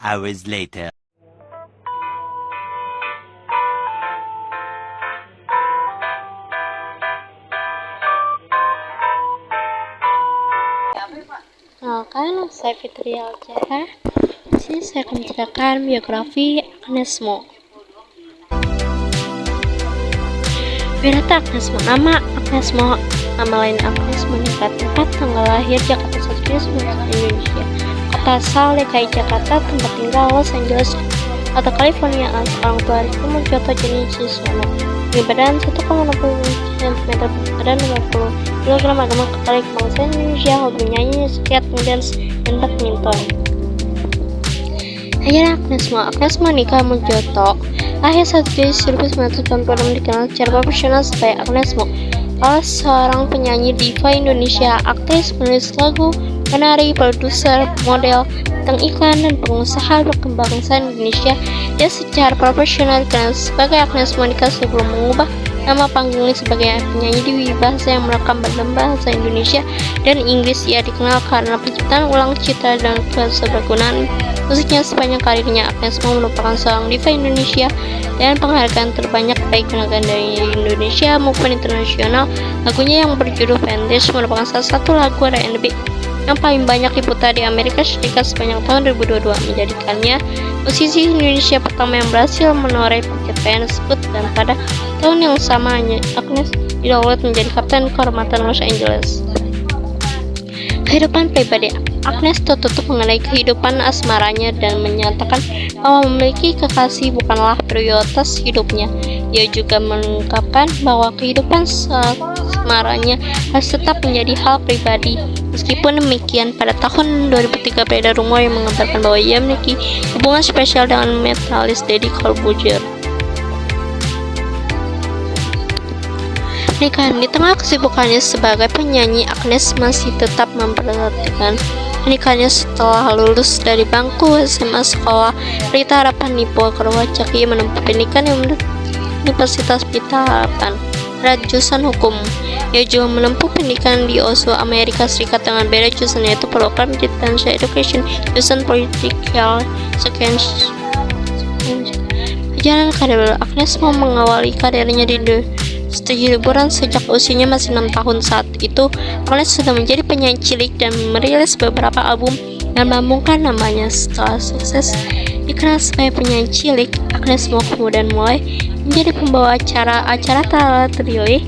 Hours later. Kenalkan, saya Fitri Aljaha. Di sini saya akan menceritakan biografi Agnes Mo. Biodata Agnes Mo. Nama Agnes Mo, nama lain Agnes meningkat tempat tanggal lahir Jakarta 1 Juli 1999, Indonesia. Kota asal DKI Jakarta, tempat tinggal Los Angeles atau California. Orang tua Riko Mojoto jenis Susono. Tinggi badan 1,60 cm, badan 50 kg, agama Katolik, bangsa Indonesia, hobi nyanyi, skate, ngedance, dan badminton. Ayah Agnes Mo. Agnes Monica Mojoto lahir 1 Juli 1996, dikenal secara profesional sebagai Agnes Mo. Adalah seorang penyanyi diva Indonesia, aktris, penulis lagu, penari, produser, model, bintang iklan, dan pengusaha berkebangsaan Indonesia. Dia secara profesional dikenal sebagai Agnes Monica sebelum mengubah nama panggungnya sebagai penyanyi di bahasa yang merekam dalam bahasa Indonesia dan Inggris. Ia dikenal karena penciptaan ulang citra dan keserbergunaan musiknya sepanjang karirnya. Agnes Mo merupakan seorang diva Indonesia dan penghargaan terbanyak baik penghargaan dari Indonesia maupun internasional. Lagunya yang berjudul Vantage merupakan salah satu lagu R&B yang paling banyak diputar di Amerika Serikat sepanjang tahun 2022, menjadikannya musisi Indonesia pertama yang berhasil menoreh pencapaian tersebut. Dan pada tahun yang sama, Agnes didaulat menjadi kapten kehormatan Los Angeles. Kehidupan pribadi Agnes tertutup mengenai kehidupan asmaranya dan menyatakan bahwa memiliki kekasih bukanlah prioritas hidupnya. Ia juga mengungkapkan bahwa kehidupan asmaranya harus tetap menjadi hal pribadi. Meskipun demikian, pada tahun 2003 beredar rumor yang mengabarkan bahwa ia memiliki hubungan spesial dengan metalis Deddy Corbuzier. Pernikahan. Di tengah kesibukannya sebagai penyanyi, Agnes masih tetap memperhatikan pernikahannya setelah lulus dari bangku SMA Sekolah Pelita Harapan Nipo Kerwacak. Ia menempuh pendidikan di Universitas Pelita Harapan jurusan hukum. Ia juga menempuh pendidikan di Oslo, Amerika Serikat dengan beda jurusan, yaitu program Distance Education jurusan Political Science. Perjalanan karir Agnes Mo mengawali karirnya di industri hiburan sejak usianya masih 6 tahun. Saat itu, Agnes sudah menjadi penyanyi cilik dan merilis beberapa album dan melambungkan namanya. Setelah sukses dikenal sebagai penyanyi cilik, Agnes Mo kemudian mulai menjadi pembawa acara terpilih.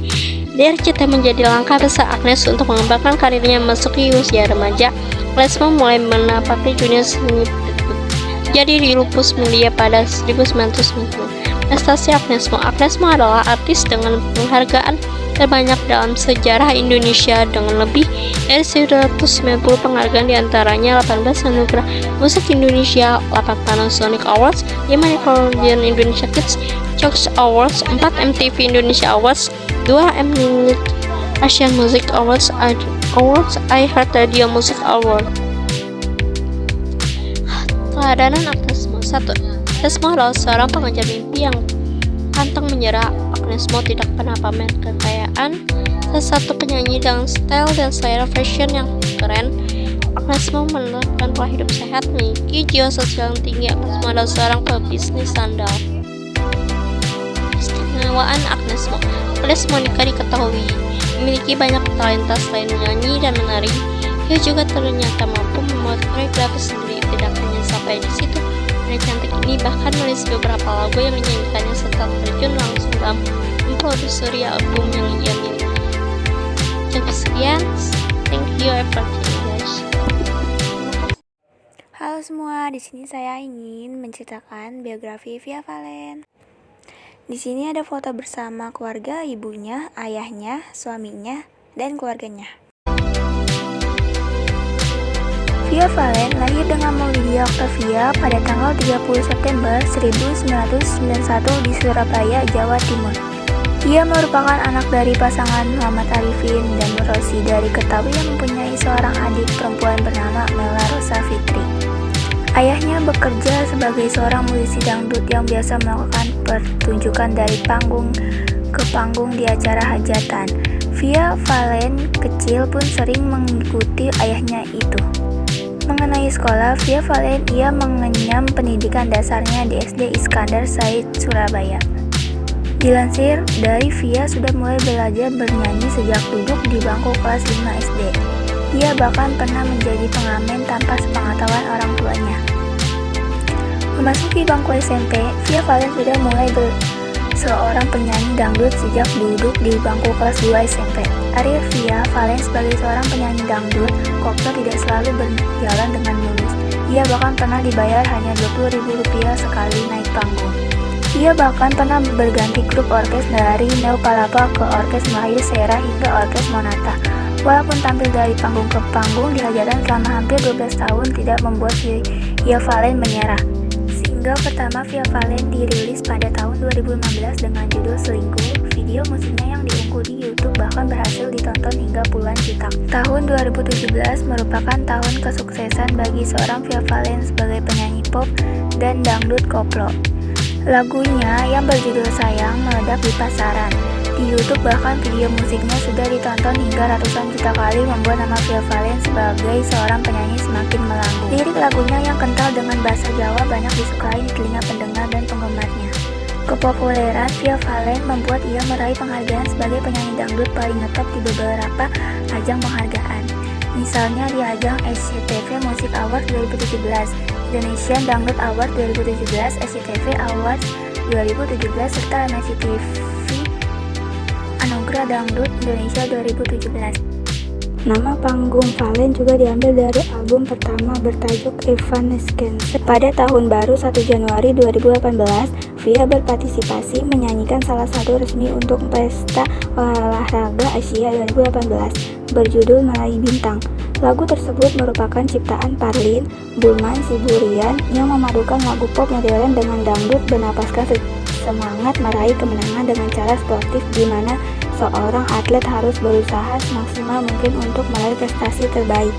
RCTI menjadi langkah besar Agnes untuk mengembangkan karirnya memasuki usia remaja. Agnes Mo mulai menapaki dunia seni jadi di Lupus Media pada 1990. Prestasi Agnes Mo. Agnes Mo adalah artis dengan penghargaan terbanyak dalam sejarah Indonesia dengan lebih dari 190 penghargaan, diantaranya 18 anugerah musik Indonesia, 8 Panasonic Awards, 5 Nickelodeon Indonesia Kids Choice Awards, 4 MTV Indonesia Awards, 2 Mnet Asian Music Awards, iHeart Radio Music Award. Keteladanan Agnes Mo. 1. Agnes Mo adalah seorang pengejar mimpi yang pantang menyerah. Agnes Mo tidak pernah pamer kekayaan. Salah satu penyanyi dengan style dan selera fashion yang keren, Agnes Mo menerapkan pola hidup sehat, memiliki jiwa sosial yang tinggi. Agnes Mo adalah seorang pebisnis sandal. Istimewaan Agnes Mo. Agnes Monica diketahui memiliki banyak talenta selain menyanyi dan menari. Ia juga ternyata mampu membuat koreografi sendiri. Tidak hanya sampai di situ, pria cantik ini bahkan menulis beberapa lagu yang dinyanyikannya serta terjun langsung dalam memproduksi album yang ia miliki. Cukup sekian, thank you everything guys. Halo semua, di sini saya ingin menceritakan biografi Via Valen. Di sini ada foto bersama keluarga ibunya, ayahnya, suaminya, dan keluarganya. Via Valen lahir dengan Maulidia Octavia pada tanggal 30 September 1991 di Surabaya, Jawa Timur. Ia merupakan anak dari pasangan Muhammad Arifin dan Rosi dari Ketawi yang mempunyai seorang adik perempuan bernama Mela Rosa Fitri. Ayahnya bekerja sebagai seorang musisi dangdut yang biasa melakukan pertunjukan dari panggung ke panggung di acara hajatan. Via Valen kecil pun sering mengikuti ayahnya itu. Mengenai sekolah, Via Valen ia mengenyam pendidikan dasarnya di SD Iskandar Said, Surabaya. Dilansir dari Via sudah mulai belajar bernyanyi sejak duduk di bangku kelas 5 SD. Ia bahkan pernah menjadi pengamen tanpa sepengetahuan orang tuanya. Memasuki bangku SMP, Via Valen sudah mulai seorang penyanyi dangdut sejak duduk di bangku kelas 2 SMP. Karir Via Valen sebagai seorang penyanyi dangdut koplo tidak selalu berjalan dengan mulus. Ia bahkan pernah dibayar hanya Rp20.000 sekali naik panggung. Ia bahkan pernah berganti grup orkes dari Neo Palapa ke Orkes Melayu Sera hingga Orkes Monata. Walaupun tampil dari panggung ke panggung di hajatan selama hampir 12 tahun tidak membuat Via Valen menyerah. Single pertama Via Valen dirilis pada tahun 2015 dengan judul Selingkuh. Video musiknya yang diunggah di YouTube bahkan berhasil ditonton hingga puluhan juta. Tahun 2017 merupakan tahun kesuksesan bagi seorang Via Valen sebagai penyanyi pop dan dangdut koplo. Lagunya yang berjudul Sayang meledak di pasaran. Di YouTube bahkan video musiknya sudah ditonton hingga ratusan juta kali, membuat nama Via Valen sebagai seorang penyanyi semakin melambung. Lirik lagunya yang kental dengan bahasa Jawa banyak disukai di telinga pendengar dan penggemarnya. Kepopuleran Via Valen membuat ia meraih penghargaan sebagai penyanyi dangdut paling ngetop di beberapa ajang penghargaan. Misalnya di ajang SCTV Music Award 2017, Indonesian Dangdut Award 2017, SCTV Awards 2017, serta MCTV Anugerah Dangdut Indonesia 2017. Nama panggung Valen juga diambil dari album pertama bertajuk Evanescence. Pada tahun baru 1 Januari 2018, Via berpartisipasi menyanyikan salah satu resmi untuk Pesta Olahraga Asia 2018 berjudul Meraih Bintang. Lagu tersebut merupakan ciptaan Parlin Bulman Siburian yang memadukan lagu pop modern dengan dangdut, bernapaskan semangat meraih kemenangan dengan cara sportif di mana seorang atlet harus berusaha semaksimal mungkin untuk meraih prestasi terbaik.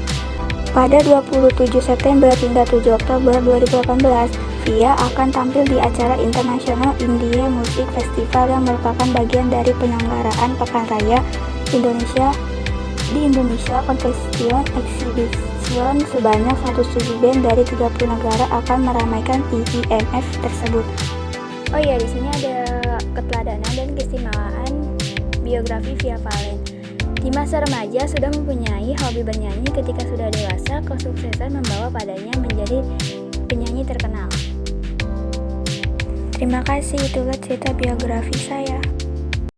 Pada 27 September hingga 7 Oktober 2018, Via akan tampil di acara International Indie Music Festival yang merupakan bagian dari penyelenggaraan Pekan Raya Indonesia di Indonesia Competition Exhibition. Sebanyak 107 band dari 30 negara akan meramaikan IIMF tersebut. Oh iya, di sini ada keteladanan dan keistimewaan biografi Via Valen. Di masa remaja sudah mempunyai hobi bernyanyi, ketika sudah dewasa kesuksesan membawa padanya menjadi penyanyi terkenal. Terima kasih, itulah cerita biografi saya.